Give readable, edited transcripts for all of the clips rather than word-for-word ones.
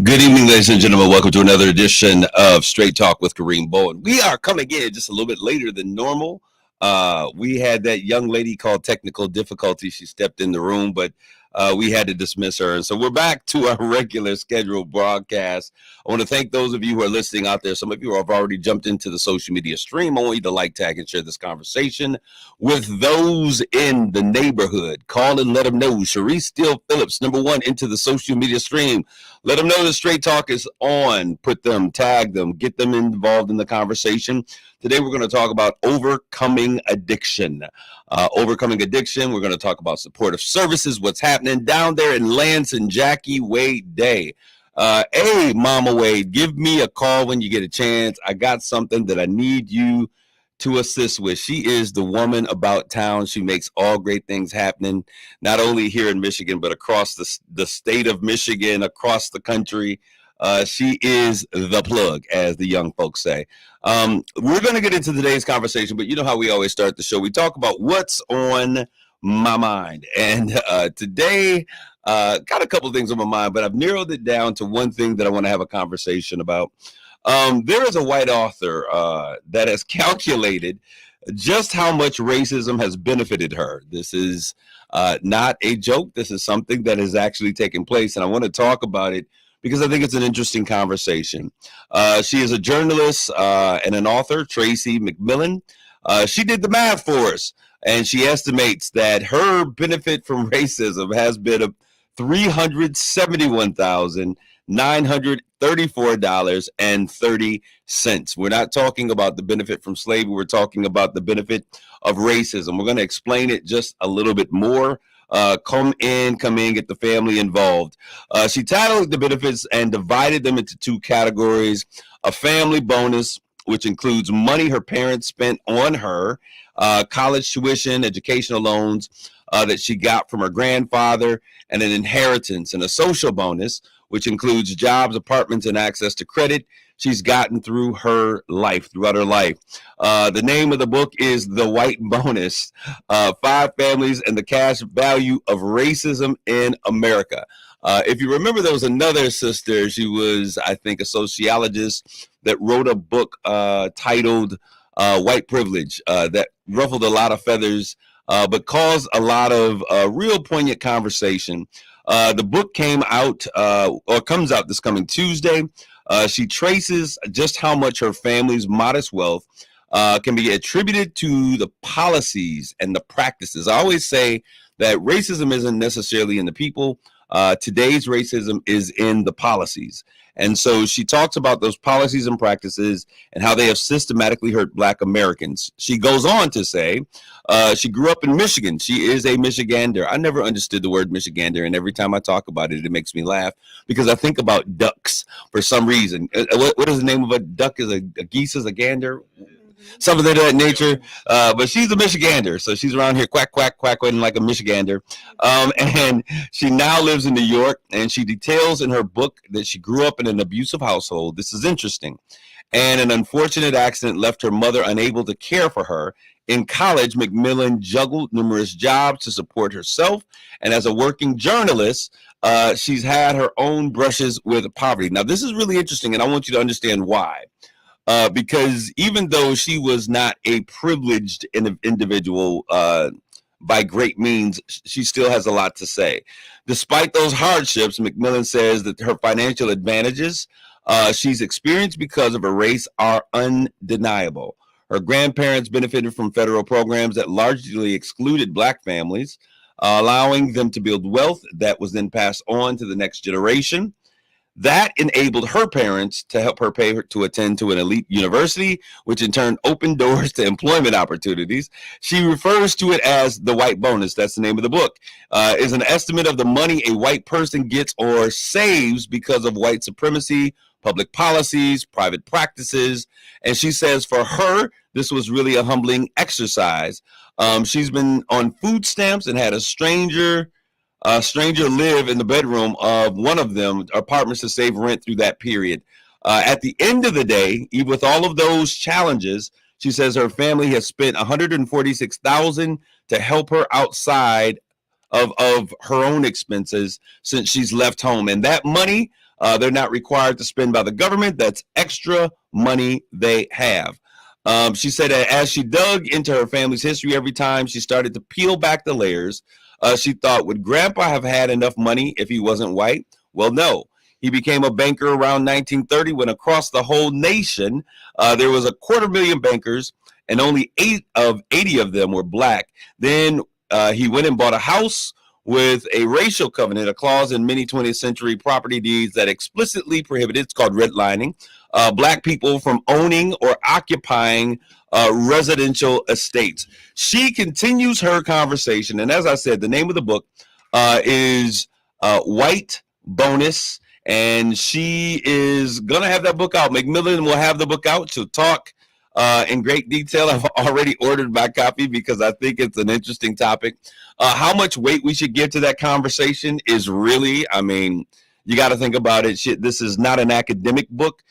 Good evening, ladies and gentlemen. Welcome to another edition of Straight Talk with Kareem Bowen. We are coming in just a little bit later than normal. We had that young lady called technical difficulty. She stepped in the room, but we had to dismiss her. And so we're back to our regular scheduled broadcast. I want to thank those of you who are listening out there. Some of you have already jumped into the social media stream. I want you to like, tag, and share this conversation with those in the neighborhood. Call and let them know. Sharice Steele Phillips, number one, into the social media stream. Let them know the Straight Talk is on. Put them, tag them, get them involved in the conversation. Today, we're going to talk about overcoming addiction. Overcoming addiction. We're going to talk about supportive services, what's happening down there in Lansing, Jackie Wade Day. Hey, Mama Wade, give me a call when you get a chance. I got something that I need you to assist with. She is the woman about town. She makes all great things happening, not only here in Michigan, but across the state of Michigan, across the country. She is the plug, as the young folks say. We're going to get into today's conversation, but you know how we always start the show. We talk about what's on my mind. And today, got a couple of things on my mind, but I've narrowed it down to one thing that I want to have a conversation about. There is a white author that has calculated just how much racism has benefited her. This is not a joke. This is something that has actually taken place, and I want to talk about it because I think it's an interesting conversation. She is a journalist and an author, Tracy McMillan. She did the math for us, and she estimates that her benefit from racism has been a $371,934.30. We're not talking about the benefit from slavery. We're talking about the benefit of racism. We're going to explain it just a little bit more. Come in, get the family involved. She titled the benefits and divided them into two categories: a family bonus, which includes money her parents spent on her, college tuition, educational loans that she got from her grandfather, and an inheritance, and a social bonus, which includes jobs, apartments, and access to credit she's gotten throughout her life. The name of the book is The White Bonus, Five Families and the Cash Value of Racism in America. If you remember, there was another sister. She was, I think, a sociologist that wrote a book titled White Privilege that ruffled a lot of feathers, but caused a lot of real poignant conversation. The book came out or comes out this coming Tuesday. She traces just how much her family's modest wealth can be attributed to the policies and the practices. I always say that racism isn't necessarily in the people. Today's racism is in the policies. And so she talks about those policies and practices and how they have systematically hurt Black Americans. She goes on to say she grew up in Michigan. She is a Michigander. I never understood the word Michigander, and every time I talk about it, it makes me laugh because I think about ducks for some reason. What is the name of a duck? Is a geese is a gander? Something of that nature. But she's a Michigander, so she's around here quacking like a Michigander. And she now lives in New York, and she details in her book that she grew up in an abusive household. This is interesting. And an unfortunate accident left her mother unable to care for her. In college, McMillan juggled numerous jobs to support herself. And as a working journalist, she's had her own brushes with poverty. Now, this is really interesting, and I want you to understand why. Because even though she was not a privileged individual by great means, she still has a lot to say. Despite those hardships, McMillan says that her financial advantages she's experienced because of her race are undeniable. Her grandparents benefited from federal programs that largely excluded Black families, allowing them to build wealth that was then passed on to the next generation. That enabled her parents to help her pay her to attend to an elite university, which in turn opened doors to employment opportunities. She refers to it as the white bonus. That's the name of the book. Is an estimate of the money a white person gets or saves because of white supremacy, public policies, private practices. And she says for her, this was really a humbling exercise. She's been on food stamps and had a stranger live in the bedroom of one of them apartments to save rent through that period. At the end of the day, even with all of those challenges, she says her family has spent $146,000 to help her outside of her own expenses since she's left home. And that money They're not required to spend by the government. That's extra money they have. She said that as she dug into her family's history, every time she started to peel back the layers, she thought, would Grandpa have had enough money if he wasn't white? Well, no. He became a banker around 1930 when across the whole nation, there was 250,000 bankers and only 80 of them were black. Then he went and bought a house with a racial covenant, a clause in many 20th century property deeds that explicitly prohibited, it's called redlining, black people from owning or occupying residential estates. She continues her conversation. And as I said, the name of the book is White Bonus. And she is going to have that book out. Macmillan will have the book out. She'll talk in great detail. I've already ordered my copy because I think it's an interesting topic. How much weight we should give to that conversation is really, I mean, you got to think about it. This is not an academic book.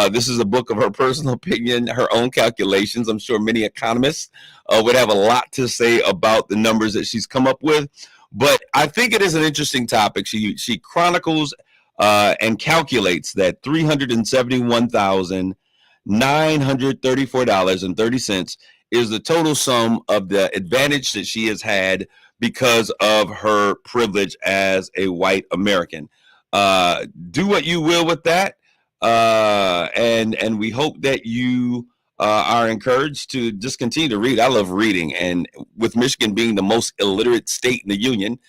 This is a book of her personal opinion, her own calculations. I'm sure many economists would have a lot to say about the numbers that she's come up with. But I think it is an interesting topic. She chronicles and calculates that $371,934.30 is the total sum of the advantage that she has had because of her privilege as a white American. Do what you will with that. And we hope that you are encouraged to just continue to read. I love reading. And with Michigan being the most illiterate state in the union,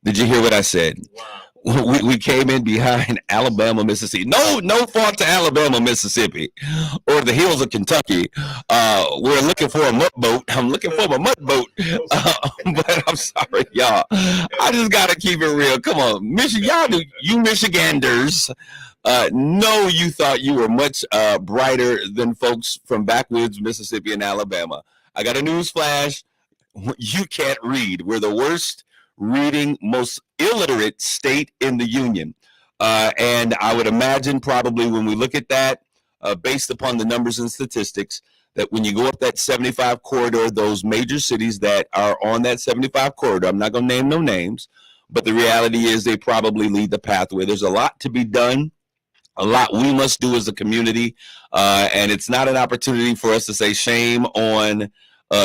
did you hear what I said? Wow. We came in behind Alabama, Mississippi. No fault to Alabama, Mississippi, or the hills of Kentucky. We're looking for a mud boat. I'm looking for a mud boat. But I'm sorry, y'all. I just got to keep it real. Come on. You Michiganders, know you thought you were much brighter than folks from backwoods Mississippi and Alabama. I got a news flash. You can't read. We're the worst reading, most illiterate state in the union. And I would imagine probably when we look at that, based upon the numbers and statistics, that when you go up that 75 corridor, those major cities that are on that 75 corridor, I'm not going to name no names, but the reality is they probably lead the pathway. There's a lot to be done, a lot we must do as a community, and it's not an opportunity for us to say shame on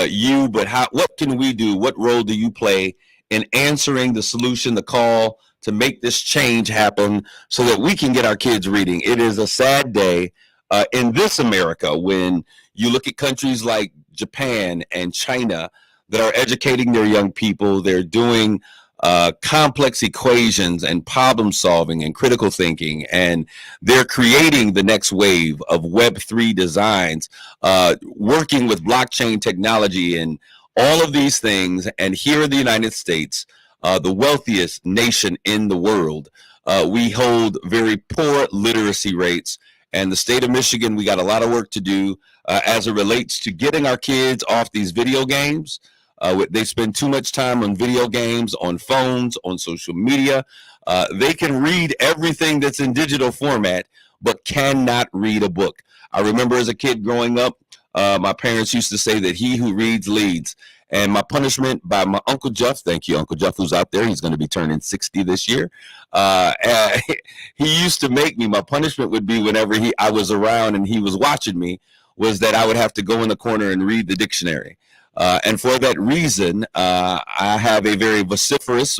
you, but what can we do? What role do you play in answering the solution, the call to make this change happen so that we can get our kids reading? It is a sad day in this America when you look at countries like Japan and China that are educating their young people. They're doing complex equations and problem solving and critical thinking, and they're creating the next wave of Web3 designs, working with blockchain technology and all of these things. And here in the United States, the wealthiest nation in the world, we hold very poor literacy rates. And the state of Michigan, we got a lot of work to do as it relates to getting our kids off these video games. They spend too much time on video games, on phones, on social media. They can read everything that's in digital format, but cannot read a book. I remember as a kid growing up, my parents used to say that he who reads leads. And my punishment by my Uncle Jeff, thank you, Uncle Jeff, who's out there. He's going to be turning 60 this year. He used to make me, my punishment would be whenever I was around and he was watching me, was that I would have to go in the corner and read the dictionary. And for that reason, I have a very vociferous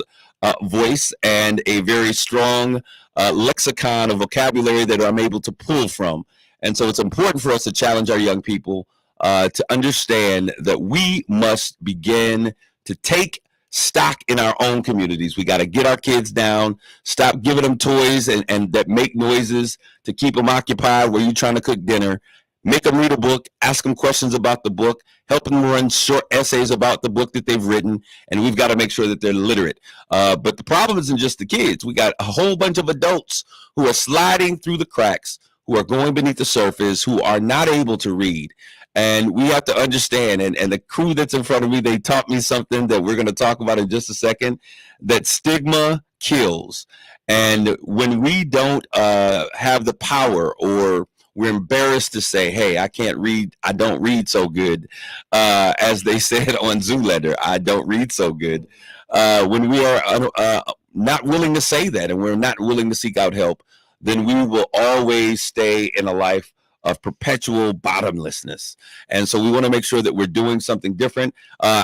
voice and a very strong lexicon of vocabulary that I'm able to pull from. And so it's important for us to challenge our young people to understand that we must begin to take stock in our own communities. We got to get our kids down, stop giving them toys and that make noises to keep them occupied where you're trying to cook dinner. Make them read a book, ask them questions about the book, help them run short essays about the book that they've written, and we've got to make sure that they're literate. But the problem isn't just the kids. We got a whole bunch of adults who are sliding through the cracks, who are going beneath the surface, who are not able to read. And we have to understand, and the crew that's in front of me, they taught me something that we're going to talk about in just a second, that stigma kills. And when we don't have the power, or we're embarrassed to say, hey, I can't read, I don't read so good, as they said on Zoolander, I don't read so good. When we are not willing to say that, and we're not willing to seek out help, then we will always stay in a life of perpetual bottomlessness. And so we want to make sure that we're doing something different.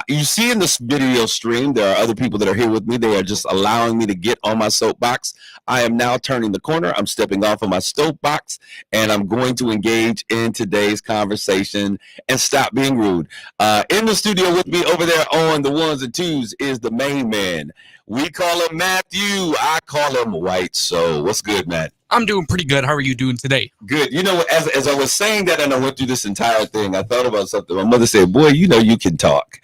You see in this video stream, there are other people that are here with me. They are just allowing me to get on my soapbox. I am now turning the corner. I'm stepping off of my soapbox, and I'm going to engage in today's conversation and stop being rude. In the studio with me over there on the ones and twos is the main man. We call him Matthew. I call him White Soul. What's good, Matt? I'm doing pretty good. How are you doing today? Good. You know, as I was saying that and I went through this entire thing, I thought about something. My mother said, boy, you know you can talk.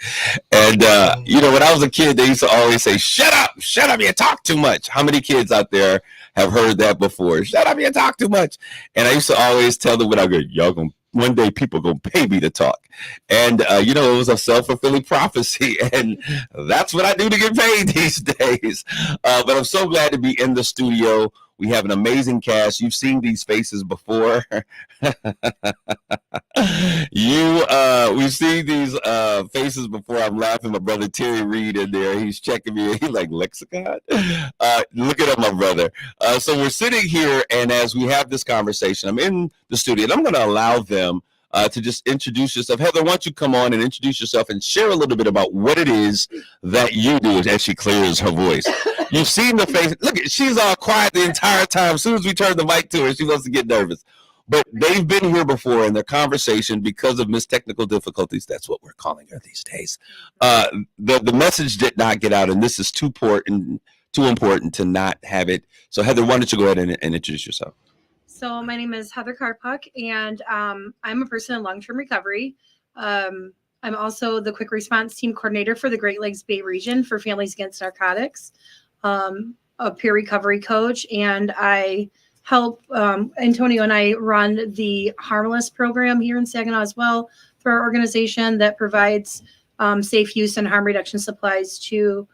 And, you know, when I was a kid, they used to always say, shut up, you talk too much. How many kids out there have heard that before? Shut up, you talk too much. And I used to always tell them when I go, y'all gonna, one day people gonna pay me to talk. And, you know, it was a self-fulfilling prophecy. And that's what I do to get paid these days. But I'm so glad to be in the studio. We have an amazing cast. You've seen these faces before. We've seen these faces before. I'm laughing. My brother Terry Reed in there. He's checking me. He's like, lexicon? Look at my brother. So we're sitting here, and as we have this conversation, I'm in the studio, and I'm going to allow them to just introduce yourself. Heather, why don't you come on and introduce yourself and share a little bit about what it is that you do as she clears her voice. You've seen the face. Look, she's all quiet the entire time. As soon as we turn the mic to her, she wants to get nervous. But they've been here before in their conversation because of technical difficulties. That's what we're calling her these days. The message did not get out, and this is too important to not have it. So, Heather, why don't you go ahead and introduce yourself? So my name is Heather Karpuk, and I'm a person in long-term recovery. I'm also the quick response team coordinator for the Great Lakes Bay region for Families Against Narcotics, a peer recovery coach, and I help Antonio and I run the Harmless program here in Saginaw as well for our organization that provides safe use and harm reduction supplies to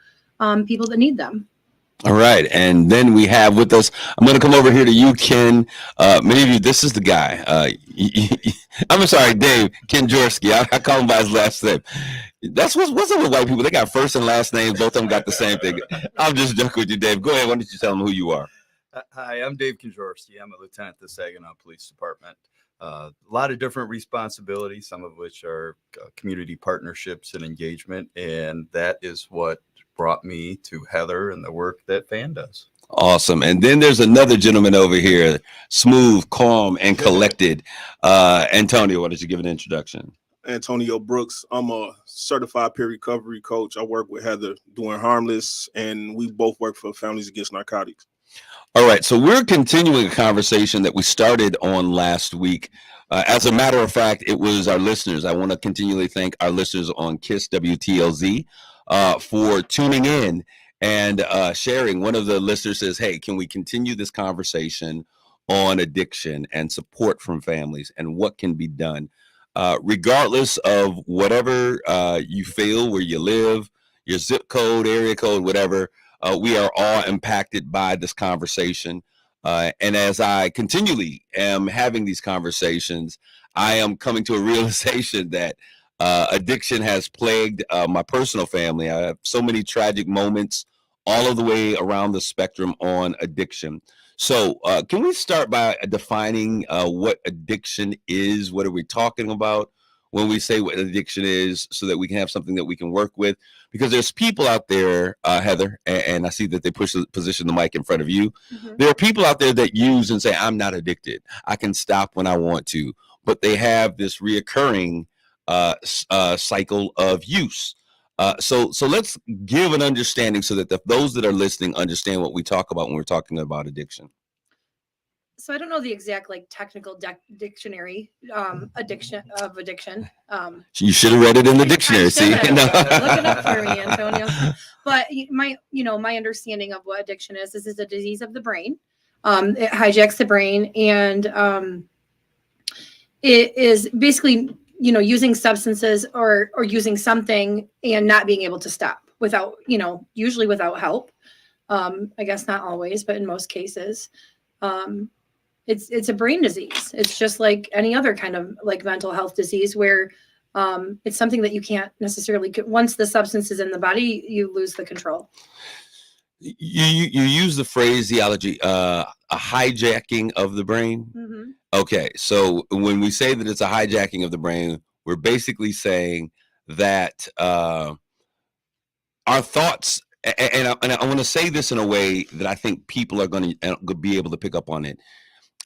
people that need them. All right. And then we have with us, I'm going to come over here to you, Ken. Many of you, this is the guy. I'm sorry, Dave, Ken Jaworski. I call him by his last name. That's what's up with white people. They got first and last names. Both of them got the same thing. I'm just joking with you, Dave. Go ahead. Why don't you tell them who you are? Hi, I'm Dave Jaworski. I'm a lieutenant at the Saginaw Police Department. A lot of different responsibilities, some of which are community partnerships and engagement. And that is what brought me to Heather and the work that FAN does. Awesome. And then there's another gentleman over here, smooth, calm, and collected. Antonio, why don't you give an introduction? Antonio Brooks. I'm a certified peer recovery coach. I work with Heather doing Harmless, and we both work for Families Against Narcotics. All right. So we're continuing a conversation that we started on last week. As a matter of fact, it was our listeners. I want to continually thank our listeners on KISS WTLZ for tuning in and sharing. One of the listeners says, hey, can we continue this conversation on addiction and support from families and what can be done? Regardless of whatever you feel, where you live, your zip code, area code, whatever, we are all impacted by this conversation. And as I continually am having these conversations, I am coming to a realization that addiction has plagued my personal family. I have so many tragic moments all of the way around the spectrum on addiction. So can we start by defining what addiction is? What are we talking about when we say what addiction is, so that we can have something that we can work with? Because there's people out there, Heather, and I see that they position the mic in front of you. Mm-hmm. There are people out there that use and say, I'm not addicted. I can stop when I want to. But they have this reoccurring cycle of use. So let's give an understanding so that those that are listening understand what we talk about when we're talking about addiction. So I don't know the exact technical dictionary addiction. You should have read it in the dictionary. See, look it up for me, Antonio. But my understanding of what addiction is a disease of the brain. It hijacks the brain, and it is basically using substances or using something and not being able to stop without usually without help. I guess not always, but in most cases. It's a brain disease. It's just like any other kind of mental health disease where it's something that you can't necessarily, once the substance is in the body, you lose the control. You use the phraseology, a hijacking of the brain. Mm-hmm. Okay, so when we say that it's a hijacking of the brain, we're basically saying that our thoughts, and I want to say this in a way that I think people are going to be able to pick up on it.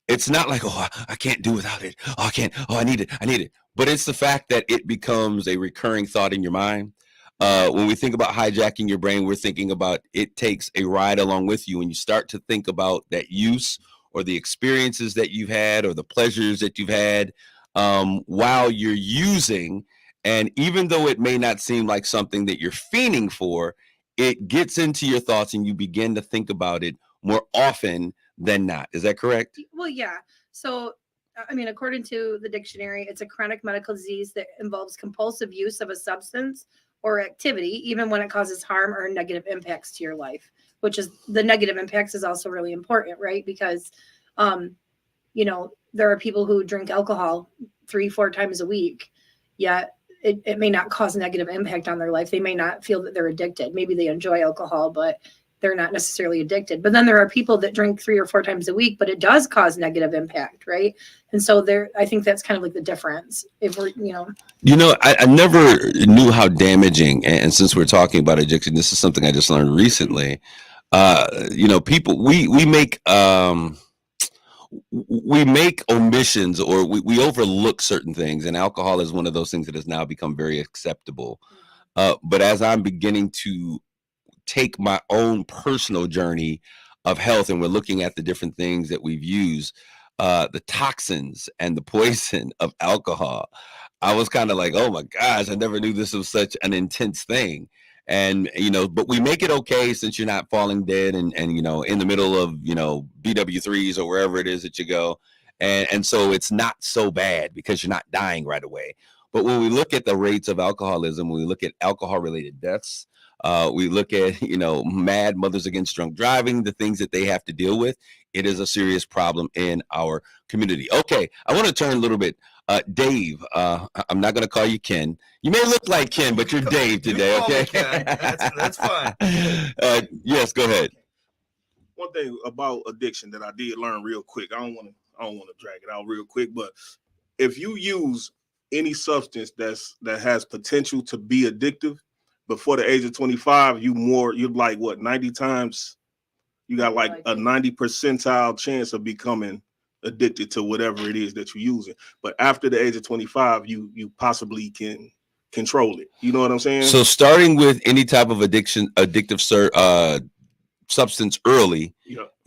It's not like, oh, I can't do without it. Oh, I can't. Oh, I need it. I need it. But it's the fact that it becomes a recurring thought in your mind. When we think about hijacking your brain, we're thinking about it takes a ride along with you, and you start to think about that use or the experiences that you've had or the pleasures that you've had while you're using. And even though it may not seem like something that you're fiending for, it gets into your thoughts and you begin to think about it more often than not. Is that correct? Well, yeah. So, I mean, according to the dictionary, it's a chronic medical disease that involves compulsive use of a substance or activity, even when it causes harm or negative impacts to your life, which is the negative impacts is also really important, right? Because, there are people who drink alcohol 3-4 times a week, yet it may not cause negative impact on their life. They may not feel that they're addicted. Maybe they enjoy alcohol, but they're not necessarily addicted. But then there are people that drink 3 or 4 times a week, but it does cause negative impact, right? And so I think that's kind of like the difference. If we're, I never knew how damaging, and since we're talking about addiction, this is something I just learned recently. People, we make omissions, or we overlook certain things, and alcohol is one of those things that has now become very acceptable. But as I'm beginning to take my own personal journey of health, and we're looking at the different things that we've used, the toxins and the poison of alcohol, I was kind of like, oh my gosh, I never knew this was such an intense thing. And but we make it okay since you're not falling dead and in the middle of BW3s or wherever it is that you go, and so it's not so bad because you're not dying right away. But when we look at the rates of alcoholism, when we look at alcohol related deaths, we look at mad mothers against drunk driving, the things that they have to deal with. It is a serious problem in our community. Okay, I want to turn a little bit. Dave, I'm not going to call you Ken. You may look like Ken, but you're Dave today. Okay, that's fine. Yes, go ahead. One thing about addiction that I did learn real quick. I don't want to drag it out real quick, but if you use any substance that has potential to be addictive before the age of 25, you're like what, 90 times. You got like a 90 percentile chance of becoming addicted to whatever it is that you're using. But after the age of 25, you possibly can control it. You know what I'm saying? So starting with any type of addictive substance early,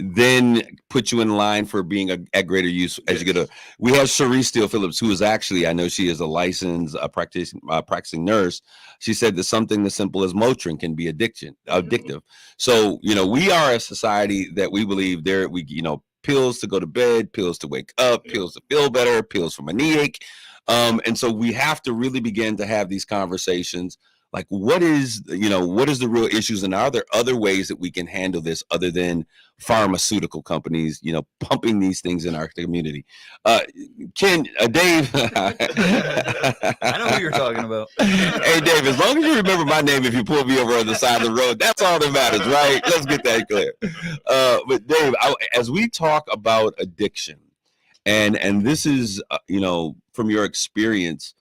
then put you in line for being at greater use as you get older. We have Cherise Steele Phillips, who is actually, I know she is a licensed practicing nurse. She said that something as simple as Motrin can be addictive. So, we are a society that we believe pills to go to bed, pills to wake up, pills to feel better, pills for any ache. And so we have to really begin to have these conversations. Like, what is the real issues, and are there other ways that we can handle this other than pharmaceutical companies, pumping these things in our community? Dave, I know who you're talking about. Hey, Dave, as long as you remember my name, if you pull me over on the side of the road, that's all that matters, right? Let's get that clear. But Dave, as we talk about addiction, and this is, from your experience,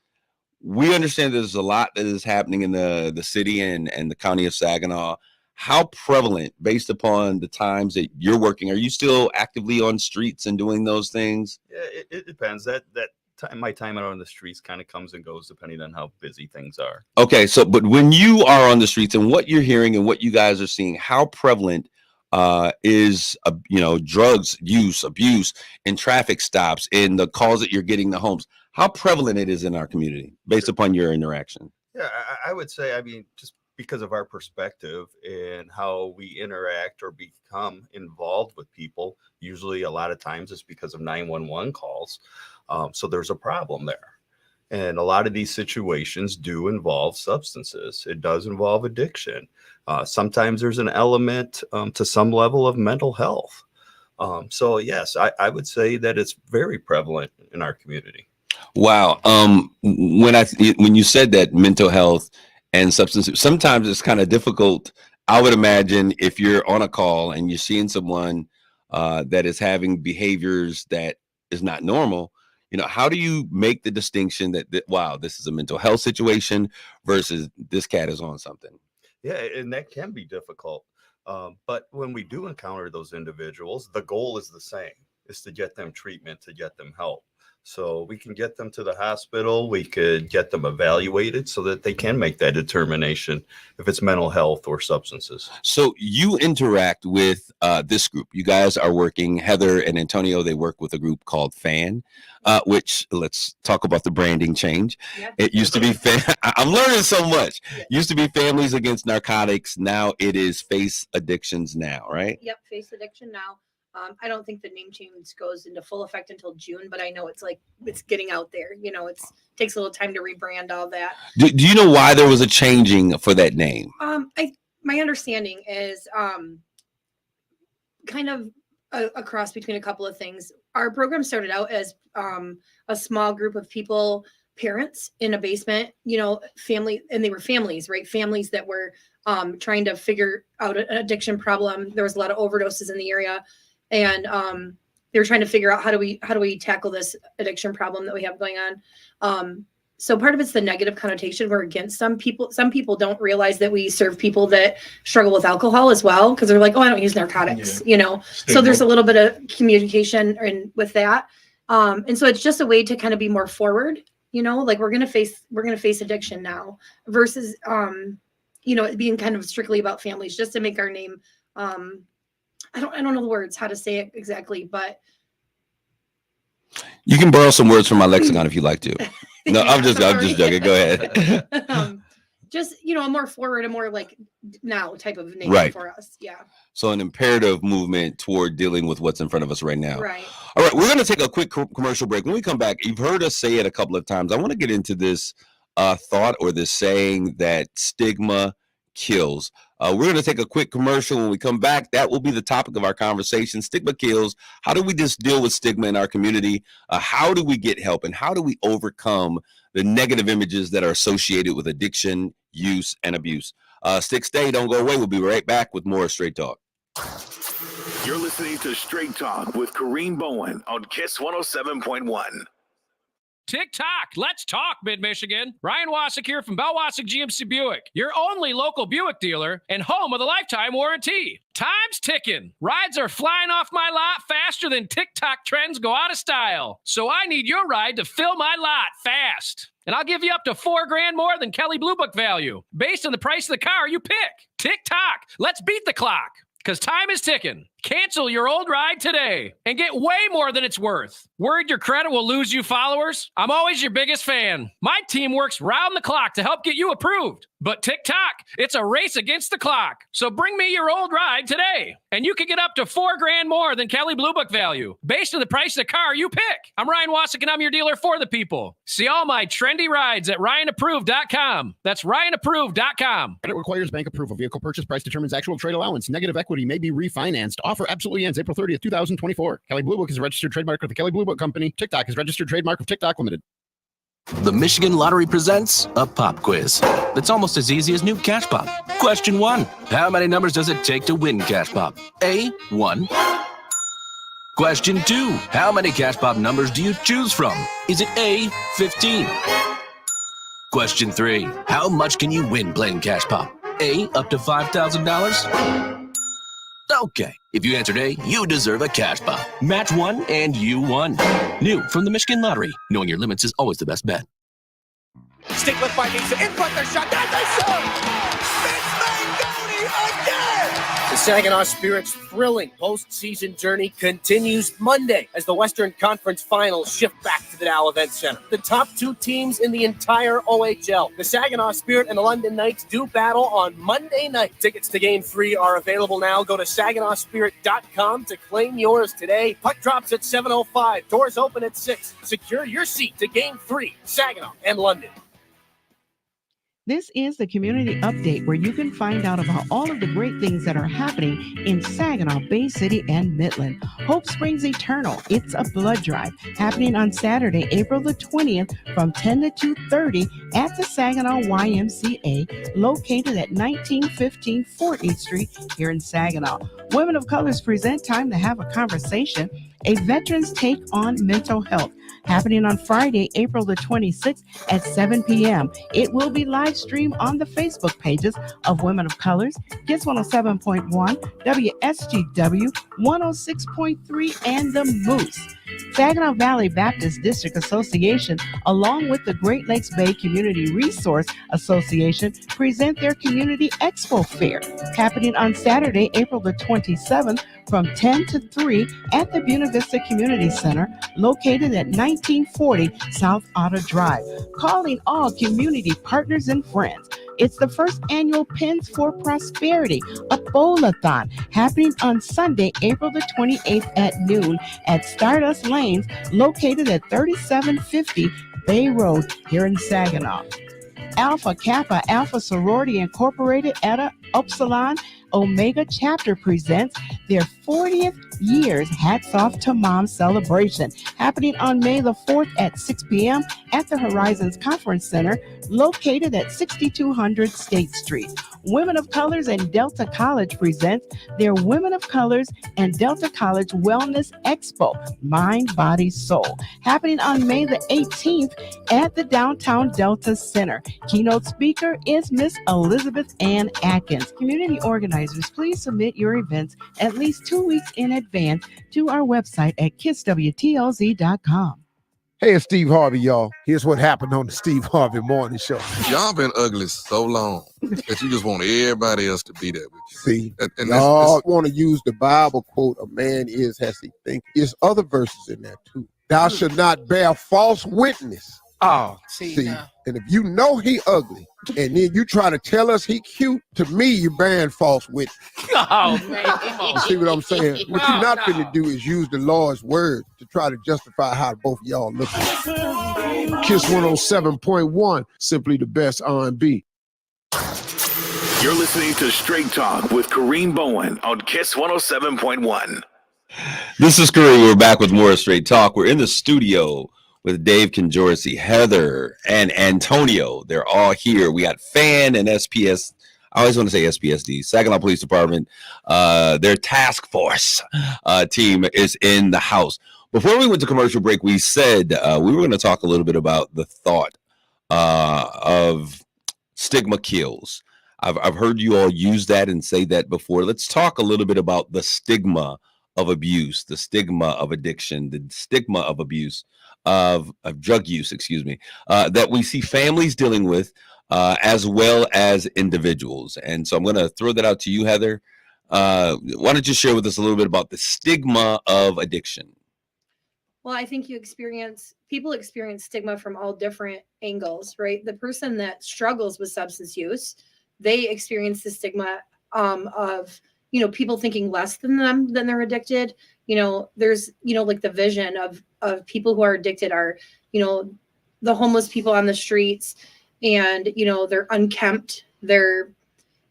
we understand there's a lot that is happening in the city and the county of Saginaw. How prevalent, based upon the times that you're working, are you still actively on streets and doing those things? Yeah, it depends. That time, my time out on the streets kind of comes and goes depending on how busy things are. Okay, so but when you are on the streets and what you're hearing and what you guys are seeing, how prevalent is drugs use, abuse, in traffic stops, in the calls that you're getting, the homes? How prevalent it is in our community based upon your interaction? Yeah, I would say, just because of our perspective and how we interact or become involved with people, usually a lot of times it's because of 911 calls. So there's a problem there. And a lot of these situations do involve substances. It does involve addiction. Sometimes there's an element to some level of mental health. So yes, I would say that it's very prevalent in our community. Wow. When you said that mental health and substance, sometimes it's kind of difficult I would imagine if you're on a call and you're seeing someone that is having behaviors that is not normal, how do you make the distinction that wow, this is a mental health situation versus this cat is on something? Yeah, and that can be difficult. But when we do encounter those individuals, the goal is the same, is to get them treatment, to get them help. So we can get them to the hospital. We could get them evaluated so that they can make that determination if it's mental health or substances. So you interact with this group. You guys are working, Heather and Antonio, they work with a group called FAN, which let's talk about the branding change. Yep. It used to be, I'm learning so much. Used to be Families Against Narcotics. Now it is Face Addictions Now, right? Yep, Face Addiction Now. I don't think the name change goes into full effect until June, but I know it's getting out there. Takes a little time to rebrand all that. Do you know why there was a changing for that name? My understanding is kind of a cross between a couple of things. Our program started out as a small group of people, parents in a basement, family, and they were families, right? Families that were trying to figure out an addiction problem. There was a lot of overdoses in the area. And they were trying to figure out how do we tackle this addiction problem that we have going on. So part of it's the negative connotation. We're against some people. Some people don't realize that we serve people that struggle with alcohol as well, because they're like, oh, I don't use narcotics, So there's a little bit of communication with that. And so it's just a way to kind of be more forward, like we're gonna face addiction now versus it being kind of strictly about families, just to make our name I don't know the words, how to say it exactly, but you can borrow some words from my lexicon if you like to. No, I'm just joking. Go ahead. Just, a more forward, a more like now type of name for us. Yeah. So an imperative movement toward dealing with what's in front of us right now. Right. All right. We're going to take a quick commercial break. When we come back, you've heard us say it a couple of times. I want to get into this thought or this saying that stigma kills. We're going to take a quick commercial. When we come back, that will be the topic of our conversation. Stigma kills. How do we just deal with stigma in our community? How do we get help? And how do we overcome the negative images that are associated with addiction, use, and abuse? Stay, don't go away. We'll be right back with more Straight Talk. You're listening to Straight Talk with Kareem Bowen on KISS 107.1. TikTok, let's talk, Mid-Michigan. Ryan Wasik here from Bell Wasik GMC Buick, your only local Buick dealer and home of the lifetime warranty. Time's ticking. Rides are flying off my lot faster than TikTok trends go out of style. So I need your ride to fill my lot fast. And I'll give you up to $4,000 more than Kelley Blue Book value, based on the price of the car you pick. TikTok, let's beat the clock, because time is ticking. Cancel your old ride today and get way more than it's worth. Worried your credit will lose you followers? I'm always your biggest fan. My team works round the clock to help get you approved. But TikTok, it's a race against the clock. So bring me your old ride today, and you can get up to $4,000 more than Kelley Blue Book value, based on the price of the car you pick. I'm Ryan Wasik, and I'm your dealer for the people. See all my trendy rides at RyanApproved.com. That's RyanApproved.com. Credit requires bank approval. Vehicle purchase price determines actual trade allowance. Negative equity may be refinanced. Offer absolutely ends April 30th, 2024. Kelley Blue Book is a registered trademark of the Kelley Blue Book Company. TikTok is registered trademark of TikTok Limited. The Michigan Lottery presents a pop quiz that's almost as easy as new Cash Pop. Question 1. How many numbers does it take to win Cash Pop? A, 1. Question 2. How many Cash Pop numbers do you choose from? Is it A, 15? Question 3. How much can you win playing Cash Pop? A, up to $5,000? Okay, if you answered A, you deserve a Cash Pop. Match 1 and you won. New from the Michigan Lottery. Knowing your limits is always the best bet. Stick left by Nisa. In front their shot. That's a shot! It's Mangoni again! The Saginaw Spirit's thrilling postseason journey continues Monday as the Western Conference Finals shift back to the Dow Event Center. The top two teams in the entire OHL, the Saginaw Spirit and the London Knights, do battle on Monday night. Tickets to Game 3 are available now. Go to SaginawSpirit.com to claim yours today. Puck drops at 7:05. Doors open at 6. Secure your seat to Game 3, Saginaw and London. This is the community update where you can find out about all of the great things that are happening in Saginaw, Bay City, and Midland. Hope Springs Eternal, it's a blood drive happening on Saturday, April the 20th from 10 to 2:30 at the Saginaw YMCA, located at 1915 14th Street here in Saginaw. Women of Colors present Time to Have a Conversation, a veteran's take on mental health, happening on Friday, April the 26th at 7 p.m. It will be live streamed on the Facebook pages of Women of Colors, Kiss 107.1, WSGW 106.3, and The Moose. Saginaw Valley Baptist District Association, along with the Great Lakes Bay Community Resource Association, present their Community Expo Fair, happening on Saturday, April the 27th from 10 to 3 at the Buena Vista Community Center, located at 1940 South Otter Drive. Calling all community partners and friends. It's the first annual Pins for Prosperity, a bowl-a-thon, happening on Sunday, April the 28th at noon at Stardust Lanes, located at 3750 Bay Road here in Saginaw. Alpha Kappa Alpha Sorority Incorporated Eta Upsilon Omega Chapter presents their 40th year's Hats Off to Mom celebration, happening on May the 4th at 6 p.m. at the Horizons Conference Center, located at 6200 State Street. Women of Colors and Delta College presents their Women of Colors and Delta College Wellness Expo, Mind, Body, Soul, happening on May the 18th at the Downtown Delta Center. Keynote speaker is Miss Elizabeth Ann Atkins. Community organizers, please submit your events at least 2 weeks in advance to our website at kisswtlz.com. Hey, it's Steve Harvey, y'all. Here's what happened on the Steve Harvey Morning Show. Y'all been ugly so long that you just want everybody else to be there with you. See, and y'all want to use the Bible quote, a man is as he think. There's other verses in there too. Thou shalt not bear false witness. Oh, see, and if you know he ugly, and then you try to tell us he cute, to me, you bearing false witness. Oh, man. You see what I'm saying? What you're not going to do is use the Lord's word to try to justify how both of y'all look. Kiss 107.1, simply the best R&B. You're listening to Straight Talk with Kareem Bowen on Kiss 107.1. This is Kareem. We're back with more Straight Talk. We're in the studio with Dave Conjorsi, Heather, and Antonio. They're all here. We got Fan and SPS. I always want to say SPSD, Saginaw Police Department. Their task force team is in the house. Before we went to commercial break, we said we were going to talk a little bit about the thought of stigma kills. I've heard you all use that and say that before. Let's talk a little bit about the stigma of abuse, the stigma of addiction, the stigma of abuse, of drug use, that we see families dealing with as well as individuals. And so I'm going to throw that out to you, Heather. Why don't you share with us a little bit about the stigma of addiction? Well, I think people experience stigma from all different angles, right? The person that struggles with substance use, they experience the stigma of, people thinking less than them, than they're addicted. There's, like the vision of people who are addicted are, the homeless people on the streets, and, they're unkempt, they're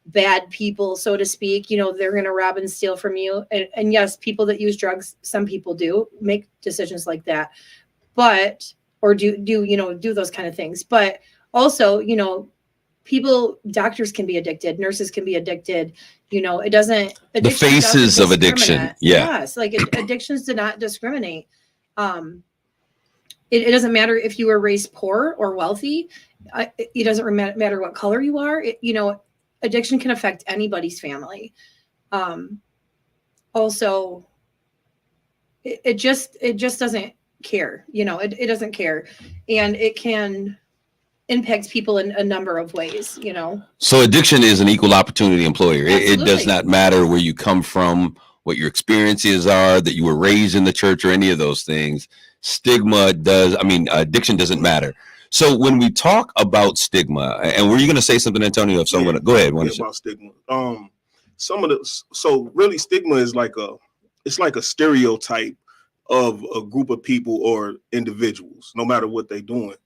bad people, so to speak. They're going to rob and steal from you. And yes, people that use drugs, some people do make decisions like that, or do those kind of things. But also, doctors can be addicted, nurses can be addicted. It doesn't. The faces of addiction. Yeah. Yes. Like addictions do not discriminate. It doesn't matter if you were raised poor or wealthy. It doesn't matter what color you are. Addiction can affect anybody's family. Also, it just doesn't care. It doesn't care, and it can impact people in a number of ways. So addiction is an equal opportunity employer. It does not matter where you come from, what your experiences are, that you were raised in the church, or any of those things. Stigma does. Addiction doesn't matter. So when we talk about stigma, and were you going to say something, Antonio? If someone, go ahead. About stigma. So really stigma is like a stereotype of a group of people or individuals, no matter what they're doing.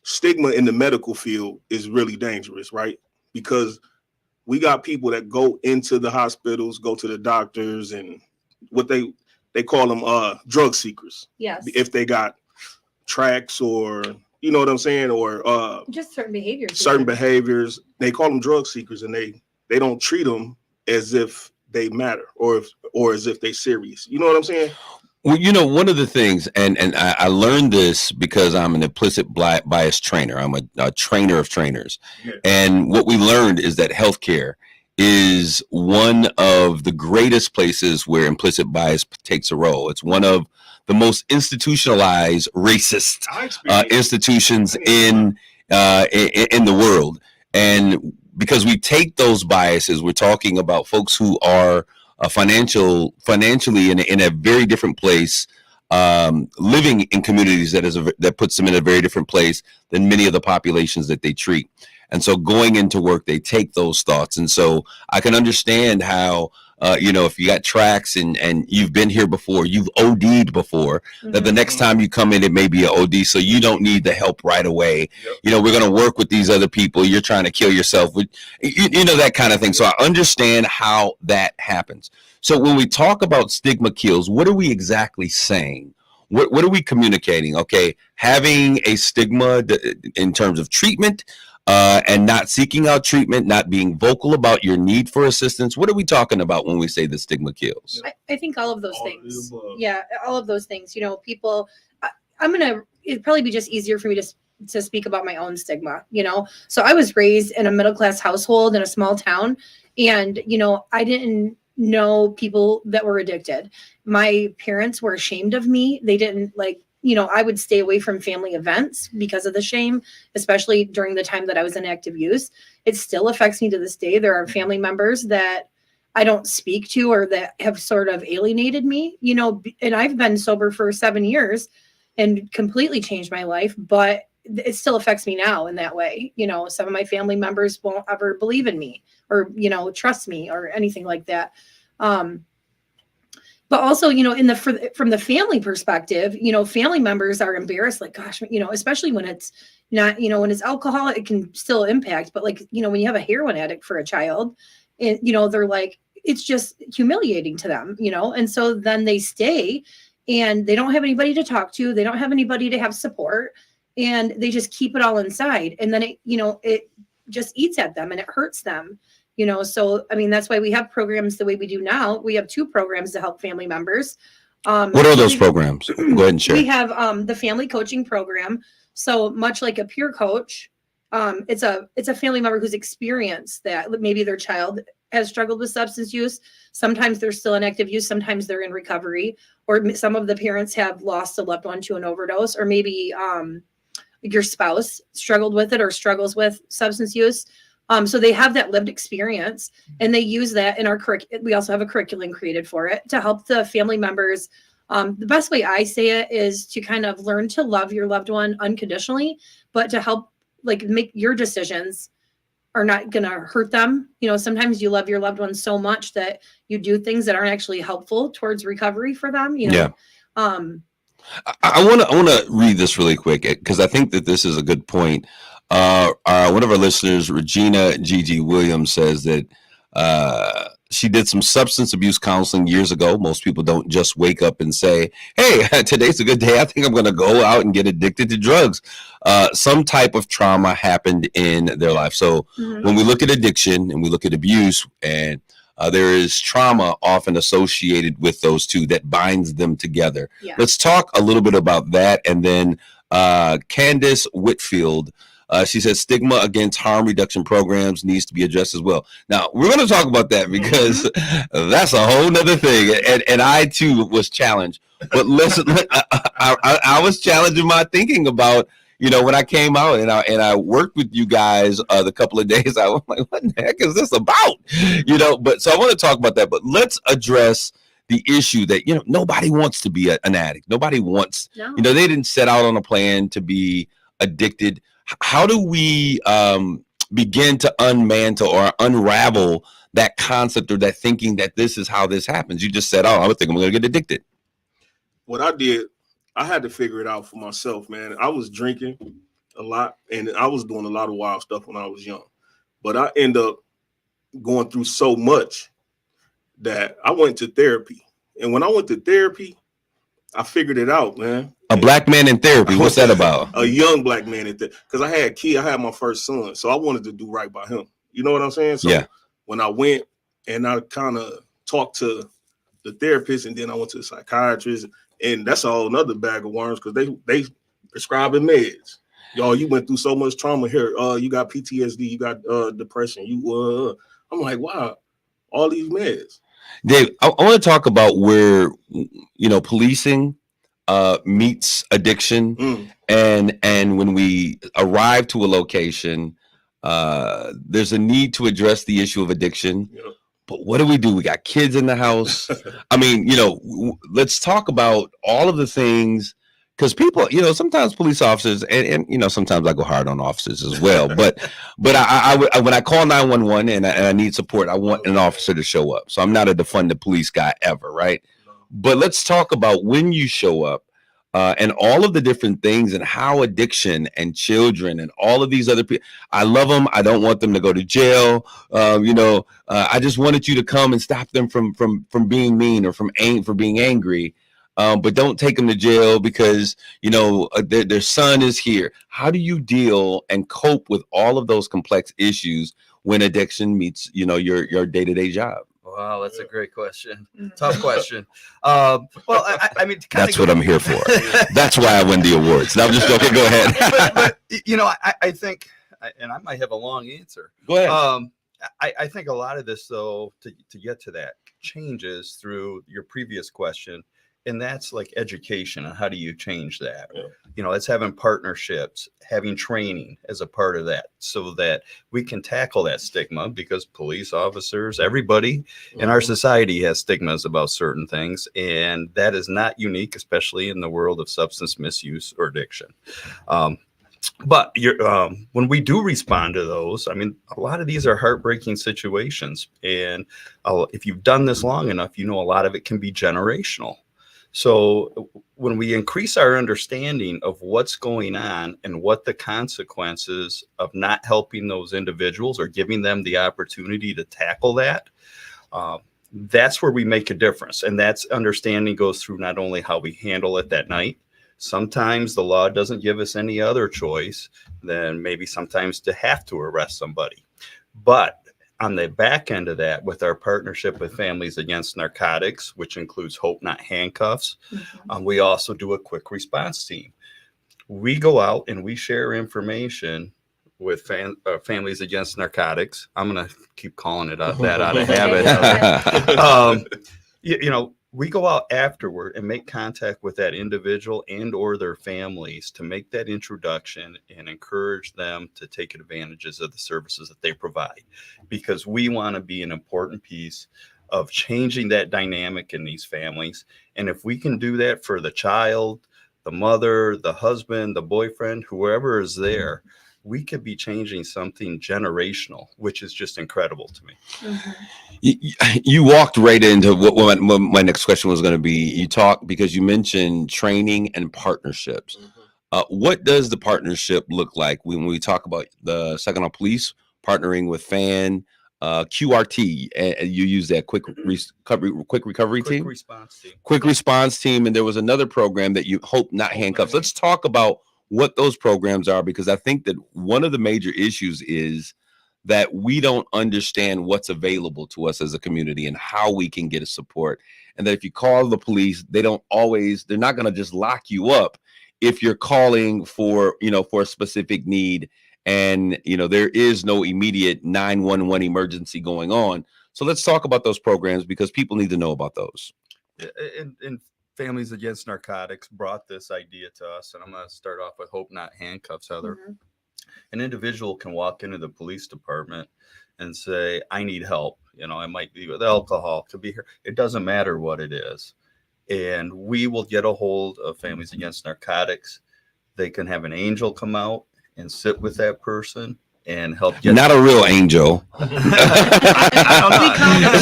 stigma in the medical field is really dangerous, right? Because we got people that go into the hospitals, go to the doctors, and what they call them drug seekers. Yes. If they got tracks or, you know what I'm saying, or just certain behaviors. Certain behaviors, they call them drug seekers, and they don't treat them as if they matter or as if they serious. You know what I'm saying? Well, you know, one of the things, and I learned this because I'm an implicit bias trainer. I'm a trainer of trainers. Yeah. And what we learned is that healthcare is one of the greatest places where implicit bias takes a role. It's one of the most institutionalized racist institutions in the world. And because we take those biases, we're talking about folks who are financially in a very different place, living in communities that puts them in a very different place than many of the populations that they treat. And so going into work, they take those thoughts. And so I can understand how, if you got tracks and you've been here before, you've OD'd before, that the next time you come in, it may be an OD. So you don't need the help right away. Yep. You know, we're going to work with these other people. You're trying to kill yourself with, that kind of thing. So I understand how that happens. So when we talk about stigma kills, what are we exactly saying? What are we communicating? Okay, having a stigma in terms of treatment, and not seeking out treatment, not being vocal about your need for assistance. What are we talking about when we say the stigma kills? I think all of those things. Yeah, all of those things. You know, people, it'd probably be just easier for me to speak about my own stigma, So I was raised in a middle-class household in a small town, and, I didn't know people that were addicted. My parents were ashamed of me. They didn't I would stay away from family events because of the shame, especially during the time that I was in active use. It still affects me to this day. There are family members that I don't speak to or that have sort of alienated me, and I've been sober for 7 years and completely changed my life, but it still affects me now in that way. Some of my family members won't ever believe in me or, trust me or anything like that. But also, from the family perspective, family members are embarrassed, like, gosh, especially when it's not, when it's alcohol, it can still impact. But when you have a heroin addict for a child, they're like, it's just humiliating to them, and so then they stay and they don't have anybody to talk to. They don't have anybody to have support, and they just keep it all inside. And then it just eats at them and it hurts them. So, that's why we have programs the way we do now. We have 2 programs to help family members. What are those programs? Go ahead and share. We have the family coaching program. So much like a peer coach, it's a family member who's experienced that maybe their child has struggled with substance use. Sometimes they're still in active use. Sometimes they're in recovery. Or some of the parents have lost a loved one to an overdose. Or maybe your spouse struggled with it or struggles with substance use. So they have that lived experience, and they use that in our curriculum. We also have a curriculum created for it to help the family members. The best way I say it is to kind of learn to love your loved one unconditionally, but to help make your decisions are not going to hurt them. Sometimes you love your loved one so much that you do things that aren't actually helpful towards recovery for them. Yeah. I want to read this really quick because I think that this is a good point. One of our listeners, Regina Gigi Williams, says that she did some substance abuse counseling years ago. Most people don't just wake up and say, hey, today's a good day. I think I'm going to go out and get addicted to drugs. Some type of trauma happened in their life. So when we look at addiction and we look at abuse, and there is trauma often associated with those two that binds them together. Yeah. Let's talk a little bit about that. And then Candace Whitfield, she says stigma against harm reduction programs needs to be addressed as well. Now, we're going to talk about that because that's a whole nother thing. And I, too, was challenged. But listen, I was challenging my thinking about, when I came out and I worked with you guys the couple of days, I was like, what the heck is this about? But so I want to talk about that. But let's address the issue that, nobody wants to be an addict. Nobody wants, they didn't set out on a plan to be addicted. How do we begin to unmantle or unravel that concept or that thinking that this is how this happens? You just said, I would think I'm going to get addicted. What I did, I had to figure it out for myself, man. I was drinking a lot, and I was doing a lot of wild stuff when I was young. But I end up going through so much that I went to therapy. And when I went to therapy, I figured it out, man. A black man in therapy. What's that about? A young black man in therapy. Because I had my first son, so I wanted to do right by him. You know what I'm saying? So when I went and I kind of talked to the therapist, and then I went to the psychiatrist, and that's a whole another bag of worms because they prescribing meds. Y'all, you went through so much trauma here. You got PTSD, you got depression. I'm like, wow, all these meds. Dave, I want to talk about where policing meets addiction, and when we arrive to a location, there's a need to address the issue of addiction. Yep. But what do? We got kids in the house. I mean, let's talk about all of the things, because people, sometimes police officers, and sometimes I go hard on officers as well. But I when I call 911 and I need support, I want an officer to show up. So I'm not a defund the police guy ever, right? But let's talk about when you show up. And all of the different things, and how addiction and children and all of these other people, I love them. I don't want them to go to jail. I just wanted you to come and stop them from being mean or from being angry. But don't take them to jail because, their son is here. How do you deal and cope with all of those complex issues when addiction meets, your day-to-day job? Wow, that's a great question. Tough question. I mean, that's what I'm here for. That's why I win the awards. Now I'm just joking. Go ahead. but I think, and I might have a long answer. Go ahead. I think a lot of this, though, to get to that, changes through your previous question. And that's like education and how do you change that? Yeah. It's having partnerships, having training as a part of that so that we can tackle that stigma, because police officers, everybody in our society has stigmas about certain things. And that is not unique, especially in the world of substance misuse or addiction. But when we do respond to those, I mean, a lot of these are heartbreaking situations. And if you've done this long enough, a lot of it can be generational. So when we increase our understanding of what's going on and what the consequences of not helping those individuals or giving them the opportunity to tackle that, that's where we make a difference. And that's understanding goes through not only how we handle it that night. Sometimes the law doesn't give us any other choice than maybe sometimes to have to arrest somebody. But on the back end of that, with our partnership with Families Against Narcotics, which includes Hope Not Handcuffs, we also do a quick response team. We go out and we share information with Families Against Narcotics. I'm going to keep calling it that out of habit. We go out afterward and make contact with that individual and or their families to make that introduction and encourage them to take advantages of the services that they provide, because we want to be an important piece of changing that dynamic in these families. And if we can do that for the child, the mother, the husband, the boyfriend, whoever is there, we could be changing something generational, which is just incredible to me. You walked right into what my next question was going to be. You talked because you mentioned training and partnerships. What does the partnership look like when we talk about the Saginaw Police partnering with FAN, QRT, and you use that quick recovery team? Quick response team. And there was another program that you Hope Not Handcuffs. Let's talk about what those programs are, because I think that one of the major issues is that we don't understand what's available to us as a community and how we can get a support. And that if you call the police, they're not going to just lock you up if you're calling for a specific need. And, there is no immediate 911 emergency going on. So let's talk about those programs, because people need to know about those. And Families Against Narcotics brought this idea to us, and I'm going to start off with Hope Not Handcuffs, Heather. An individual can walk into the police department and say, I need help. It might be with alcohol, could be here. It doesn't matter what it is. And we will get a hold of Families Against Narcotics. They can have an angel come out and sit with that person and help get not a real angel. It's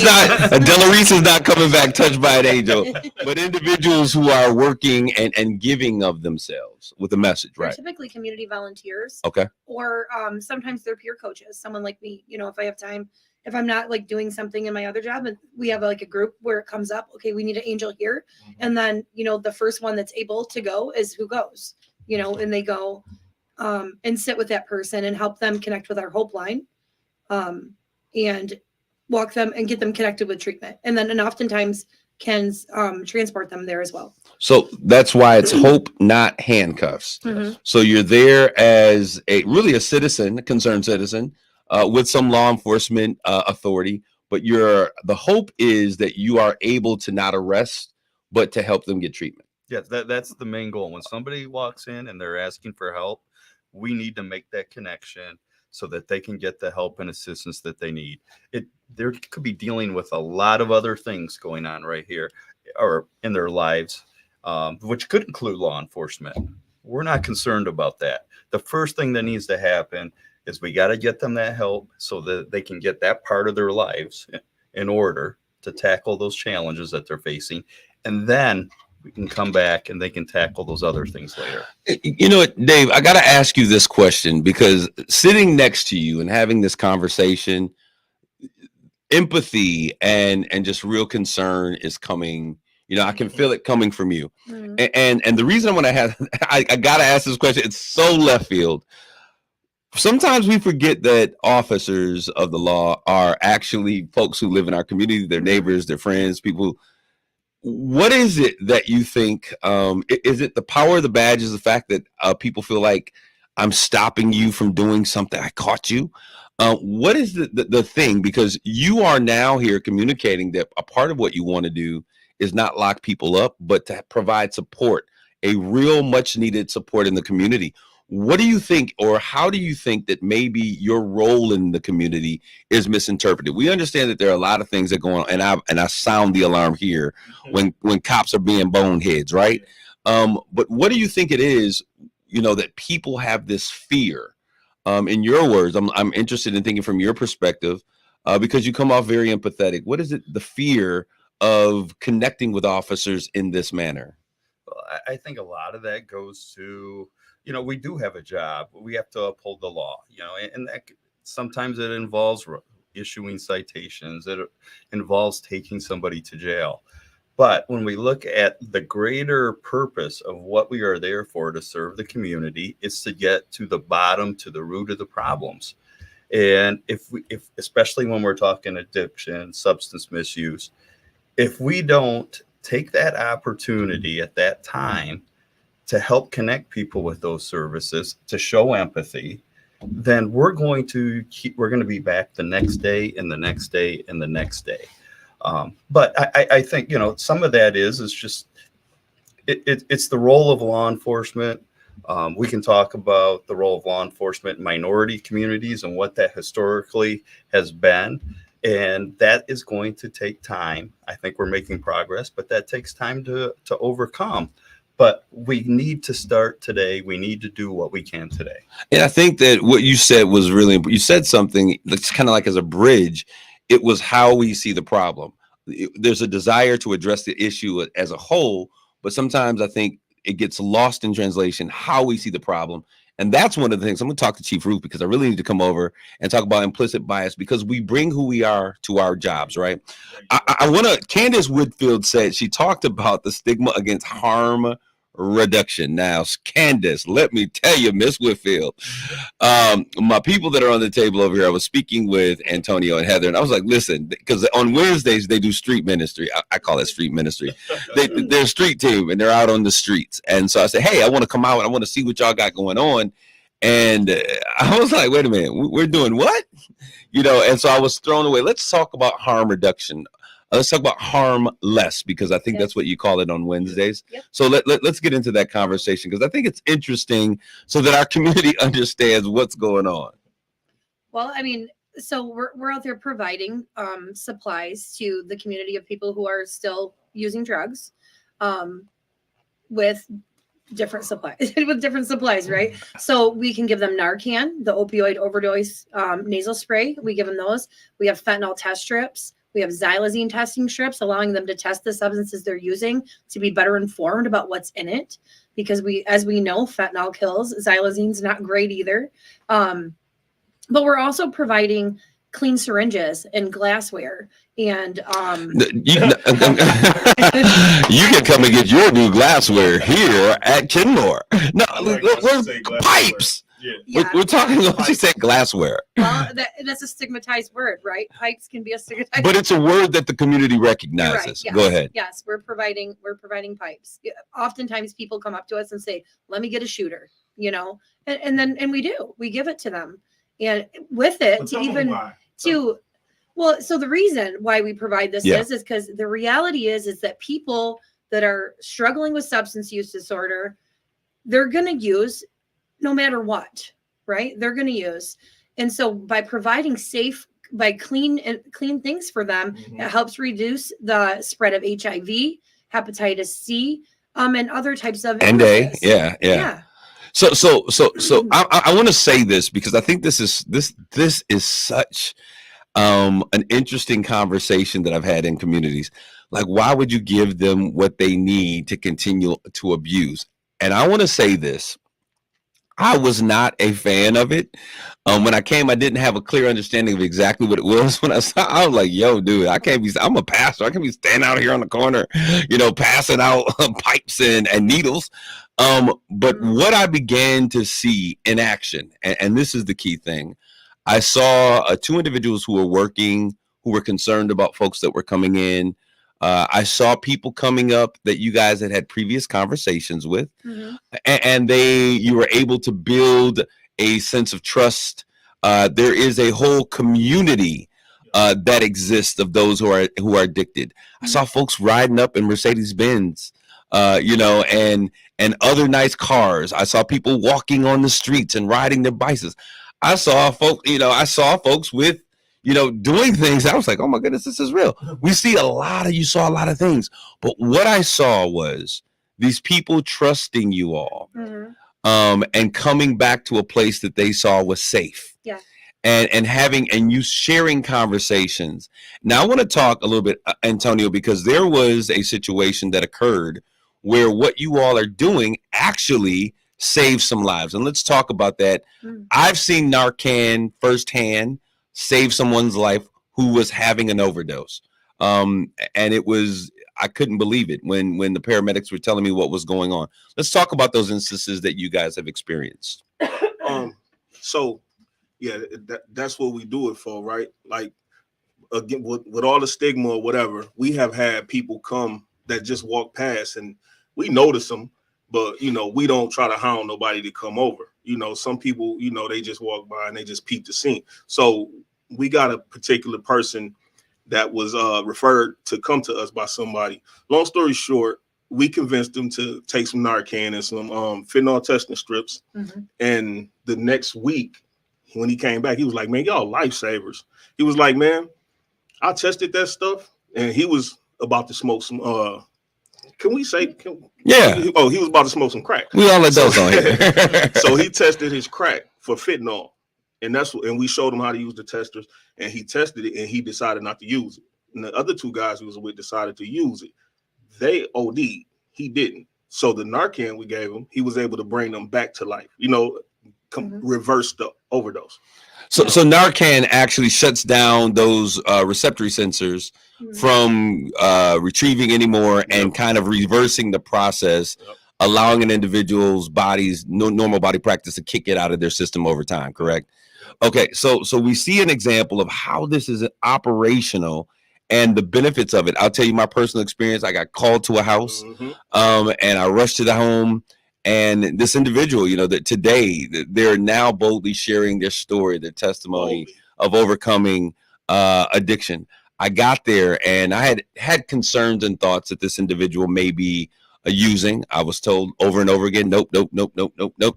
not Della Reese is not coming back touched by an angel, but individuals who are working and giving of themselves with a message, They're right? typically community volunteers. Okay. Or sometimes they're peer coaches. Someone like me, if I have time, if I'm not like doing something in my other job, and we have like a group where it comes up, okay, we need an angel here, and then the first one that's able to go is who goes, and they go and sit with that person and help them connect with our Hope line, and walk them and get them connected with treatment, and oftentimes can transport them there as well. So that's why it's hope, not handcuffs. Mhm. So you're there as a citizen, a concerned citizen, with some law enforcement authority, but the hope is that you are able to not arrest, but to help them get treatment. Yes, that's the main goal. When somebody walks in and they're asking for help, we need to make that connection so that they can get the help and assistance that they need. There could be dealing with a lot of other things going on right here or in their lives, which could include law enforcement. We're not concerned about that. The first thing that needs to happen is we got to get them that help so that they can get that part of their lives in order to tackle those challenges that they're facing. And then we can come back and they can tackle those other things later. You know what, Dave, I got to ask you this question, because sitting next to you and having this conversation, empathy and just real concern is coming. I can feel it coming from you. And the reason I want to have, I got to ask this question. It's so left field. Sometimes we forget that officers of the law are actually folks who live in our community, their neighbors, their friends, people. What is it that you think? Is it the power of the badge? Is the fact that people feel like I'm stopping you from doing something? I caught you. What is the thing? Because you are now here communicating that a part of what you want to do is not lock people up, but to provide support, a real much needed support in the community. What do you think, or how do you think that maybe your role in the community is misinterpreted? We understand that there are a lot of things that go on, and I sound the alarm here when cops are being boneheads, right? But what do you think it is, that people have this fear? In your words, I'm interested in thinking from your perspective, because you come off very empathetic. What is it, the fear of connecting with officers in this manner? Well, I think a lot of that goes to, we do have a job. We have to uphold the law, and that sometimes it involves issuing citations. It involves taking somebody to jail. But when we look at the greater purpose of what we are there for, to serve the community, it's to get to the bottom, to the root of the problems. And if especially when we're talking addiction, substance misuse, if we don't take that opportunity at that time to help connect people with those services, to show empathy, then we're going to be back the next day and the next day and the next day. But I think, some of that is just, it's the role of law enforcement. We can talk about the role of law enforcement in minority communities and what that historically has been. And that is going to take time. I think we're making progress, but that takes time to overcome. But we need to start today. We need to do what we can today. And I think that what you said was really important. You said something that's kind of like as a bridge. It was how we see the problem. There's a desire to address the issue as a whole, but sometimes I think it gets lost in translation, how we see the problem. And that's one of the things I'm going to talk to Chief Ruth, because I really need to come over and talk about implicit bias, because we bring who we are to our jobs, right? I want to, Candace Woodfield said, she talked about the stigma against harm reduction. Now, Candace, let me tell you, Miss Whitfield, my people that are on the table over here, I was speaking with Antonio and Heather, and I was like, listen, because on Wednesdays they do street ministry. I call it street ministry. They're a street team, and they're out on the streets. And so I said, hey, I want to come out and I want to see what y'all got going on. And I was like, wait a minute, we're doing what? And so I was thrown away. Let's talk about harm reduction. Let's talk about harm less, because I think that's what you call it on Wednesdays. Yep. So let's get into that conversation, because I think it's interesting so that our community understands what's going on. Well, so we're out there providing supplies to the community of people who are still using drugs, with different supplies, right? So we can give them Narcan, the opioid overdose nasal spray. We give them those. We have fentanyl test strips. We have xylazine testing strips, allowing them to test the substances they're using to be better informed about what's in it. Because as we know, fentanyl kills. Xylazine's not great either. But we're also providing clean syringes and glassware. And you can come and get your new glassware here at Kenmore. No, where's pipes? Yeah. We're talking about, she said glassware. Well, that's a stigmatized word, right? Pipes can be a stigmatized But it's a word that the community recognizes. Right, yes. Go ahead. Yes, we're providing pipes. Oftentimes people come up to us and say, let me get a shooter, and we do. We give it to them. And with it, so the reason why we provide this is because the reality is that people that are struggling with substance use disorder, they're going to use no matter what, right? They're going to use. And so by providing clean things for them, it helps reduce the spread of HIV, hepatitis C, and other types of illnesses. Yeah. So Mm-hmm. I want to say this because I think this is such an interesting conversation that I've had in communities. Like, why would you give them what they need to continue to abuse? And I want to say this. I was not a fan of it. When I came, I didn't have a clear understanding of exactly what it was. When I was like, yo, dude, I'm a pastor. I can't be standing out here on the corner, passing out pipes and needles. But what I began to see in action, and this is the key thing, I saw two individuals who were concerned about folks that were coming in. I saw people coming up that you guys had previous conversations with, and you were able to build a sense of trust. There is a whole community that exists of those who are addicted. I saw folks riding up in Mercedes-Benz, and other nice cars. I saw people walking on the streets and riding their bicycles. I saw folks with doing things. I was like, oh my goodness, this is real. You saw a lot of things. But what I saw was these people trusting you all, and coming back to a place that they saw was safe. Yeah. And you sharing conversations. Now I want to talk a little bit, Antonio, because there was a situation that occurred where what you all are doing actually saved some lives. And let's talk about that. I've seen Narcan firsthand save someone's life who was having an overdose. And I couldn't believe it when the paramedics were telling me what was going on. Let's talk about those instances that you guys have experienced. So yeah, that's what we do it for, right? Like, again, with all the stigma or whatever, we have had people come that just walk past and we notice them, but we don't try to hound nobody to come over. Some people, they just walk by and they just peep the scene. So we got a particular person that was referred to come to us by somebody. Long story short, we convinced them to take some Narcan and some fentanyl testing strips. And the next week, when he came back, he was like, man, y'all lifesavers. He was like, man, I tested that stuff, and he was about to smoke some can we say? He was about to smoke some crack. We all adults on here. So he tested his crack for fentanyl, and we showed him how to use the testers, and he tested it, and he decided not to use it. And the other two guys he was with decided to use it. They OD'd. He didn't. So the Narcan we gave him, he was able to bring them back to life. Reverse the overdose. So Narcan actually shuts down those receptor sensors from retrieving anymore and kind of reversing the process, allowing an individual's normal body practice to kick it out of their system over time, correct? Okay, so we see an example of how this is operational and the benefits of it. I'll tell you my personal experience. I got called to a house, and I rushed to the home. And this individual, that today they're now boldly sharing their story, their testimony of overcoming addiction. I got there and I had concerns and thoughts that this individual may be using. I was told over and over again, nope.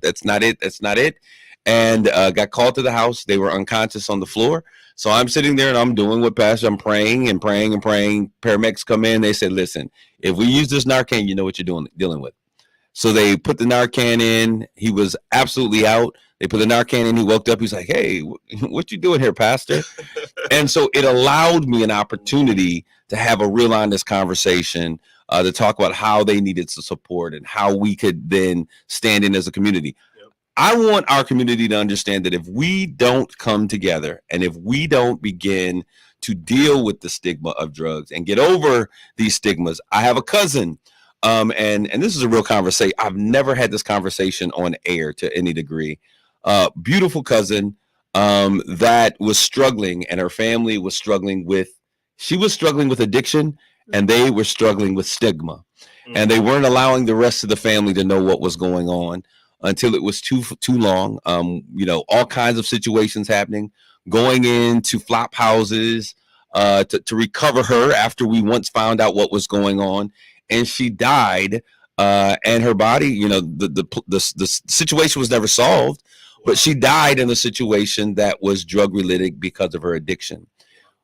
That's not it. And got called to the house. They were unconscious on the floor. So I'm sitting there and I'm doing what Pastor, I'm praying. Paramedics come in. They said, listen, if we use this Narcan, you know what you're dealing with. So they put the Narcan in. He was absolutely out. They put the Narcan in. He woke up. He's like, hey, what you doing here, Pastor? And so it allowed me an opportunity to have a real honest conversation, to talk about how they needed to support and how we could then stand in as a community. I want our community to understand that if we don't come together and if we don't begin to deal with the stigma of drugs and get over these stigmas. I have a cousin, and this is a real conversation. I've never had this conversation on air to any degree. Beautiful cousin that was struggling, and her family was struggling with, she was struggling with addiction, and they were struggling with stigma. And they weren't allowing the rest of the family to know what was going on until it was too long. All kinds of situations happening, going into flop houses to recover her after we once found out what was going on. And she died, and her body, the situation was never solved, but she died in a situation that was drug related because of her addiction.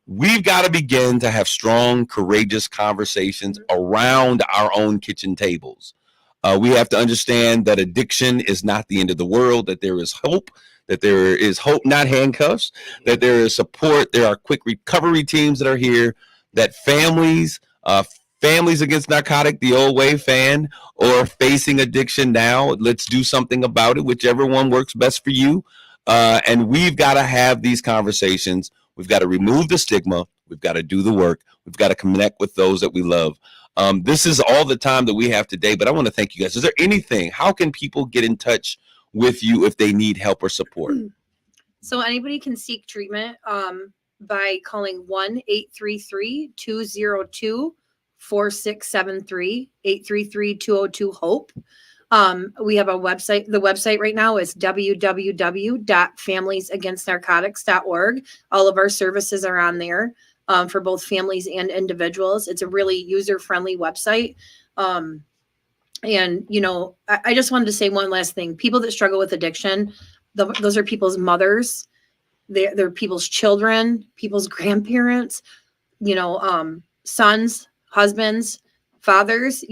We've got to begin to have strong, courageous conversations around our own kitchen tables. We have to understand that addiction is not the end of the world, that there is hope, not handcuffs, that there is support. There are quick recovery teams that are here, that families against narcotic, the old way fan, or facing addiction now, let's do something about it, whichever one works best for you. And we've got to have these conversations. We've got to remove the stigma. We've got to do the work. We've got to connect with those that we love. This is all the time that we have today, but I want to thank you guys. Is there anything, how can people get in touch with you if they need help or support? So anybody can seek treatment by calling 1-833-202-4673, 833-202-HOPE. We have a website. The website right now is www.familiesagainstnarcotics.org. All of our services are on there for both families and individuals. It's a really user-friendly website. And, I just wanted to say one last thing. People that struggle with addiction, those are people's mothers. They're people's children, people's grandparents, sons, husbands, fathers,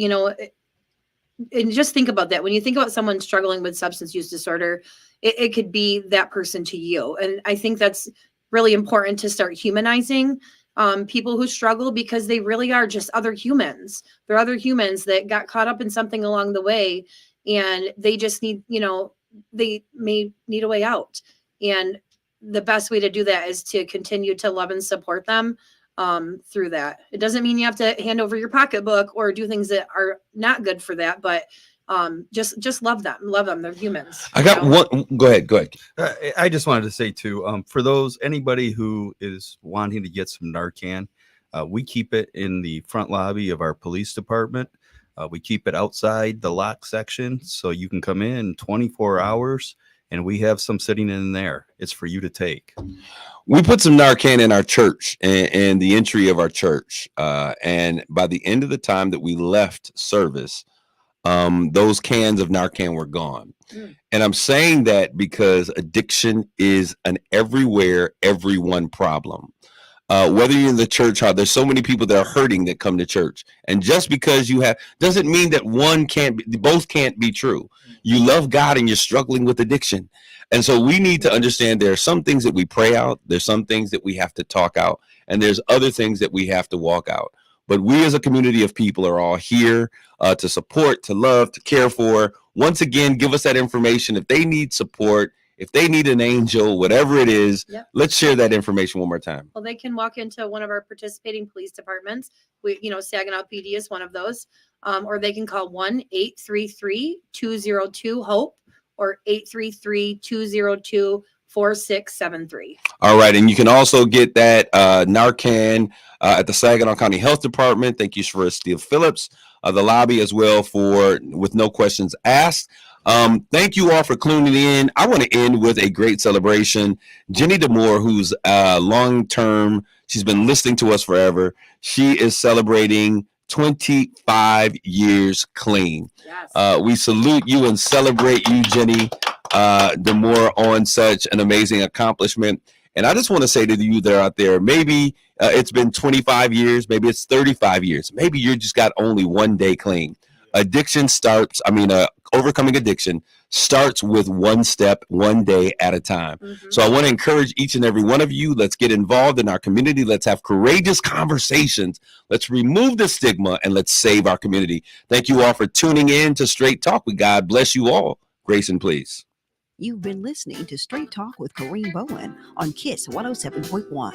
and just think about that. When you think about someone struggling with substance use disorder, it could be that person to you. And I think that's really important to start humanizing people who struggle, because they really are just other humans. They're other humans that got caught up in something along the way, and they just need, they may need a way out. And the best way to do that is to continue to love and support them through that. It doesn't mean you have to hand over your pocketbook or do things that are not good for that, but just love them. They're humans. I got one. Go ahead. I just wanted to say too, for anybody who is wanting to get some Narcan, we keep it in the front lobby of our police department. We keep it outside the lock section, so you can come in 24 hours, and we have some sitting in there. It's for you to take. We put some Narcan in our church and the entry of our church. And by the end of the time that we left service, those cans of Narcan were gone. And I'm saying that because addiction is an everywhere, everyone problem. Whether you're in the church, there's so many people that are hurting that come to church. And just because you have, doesn't mean that both can't be true. You love God and you're struggling with addiction. And so we need to understand there are some things that we pray out. There's some things that we have to talk out. And there's other things that we have to walk out. But we as a community of people are all here to support, to love, to care for. Once again, give us that information. If they need support, if they need an angel, whatever it is, let's share that information one more time. Well, they can walk into one of our participating police departments. Saginaw PD is one of those. Or they can call 1-833-202-HOPE or 833-202-4673. All right. And you can also get that Narcan at the Saginaw County Health Department. Thank you for Steve Phillips, the lobby as well, with no questions asked. Thank you all for tuning in. I want to end with a great celebration. Jenny DeMoore, who's long-term, she's been listening to us forever. She is celebrating 25 years clean. Yes. We salute you and celebrate you, Jenny DeMoore, on such an amazing accomplishment. And I just want to say to you that are out there, maybe it's been 25 years, maybe it's 35 years, maybe you just got only one day clean. overcoming addiction starts with one step, one day at a time. So I want to encourage each and every one of you. Let's get involved in our community. Let's have courageous conversations. Let's remove the stigma and let's save our community. Thank you all for tuning in to Straight Talk. God bless you all. Grace and peace. You've been listening to Straight Talk with Kareem Bowen on KISS 107.1.